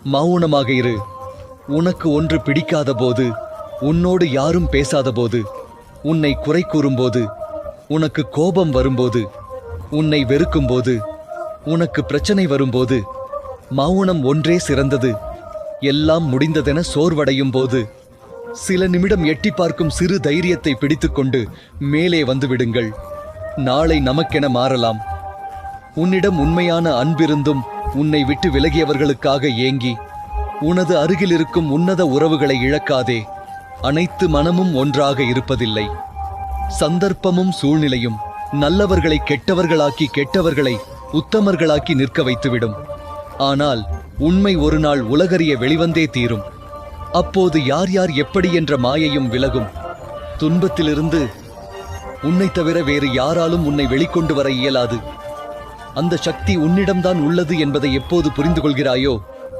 மௌனமாக இரு. உனக்கு ஒன்று பிடிக்காத போது, உன்னோடு யாரும் பேசாத போது, உன்னை குறை கூறும்போது, உனக்கு கோபம் வரும்போது, உன்னை வெறுக்கும்போது, உனக்கு பிரச்சனை வரும்போது, மௌனம் ஒன்றே சிறந்தது. எல்லாம் முடிந்ததென சோர்வடையும் போது சில நிமிடம் எட்டி பார்க்கும் சிறு தைரியத்தை பிடித்துக்கொண்டு மேலே வந்துவிடுங்கள். நாளை நமக்கென மாறலாம். உன்னிடம் உண்மையான அன்பிருந்தும் உன்னை விட்டு விலகியவர்களுக்காக ஏங்கி உனது அருகில் இருக்கும் உன்னத உறவுகளை இழக்காதே. அனைத்து மனமும் ஒன்றாக இருப்பதில்லை. சந்தர்ப்பமும் சூழ்நிலையும் நல்லவர்களை கெட்டவர்களாக்கி கெட்டவர்களை உத்தமர்களாக்கி நிற்க வைத்துவிடும். ஆனால் உண்மை ஒரு நாள் உலகறிய வெளிவந்தே தீரும். அப்போது யார் யார் எப்படி என்ற மாயையும் விலகும். துன்பத்திலிருந்து உன்னை தவிர வேறு யாராலும் உன்னை வெளிக்கொண்டு வர இயலாது. அந்த சக்தி உன்னிடம்தான் உள்ளது என்பதை எப்போது புரிந்து கொள்கிறாயோ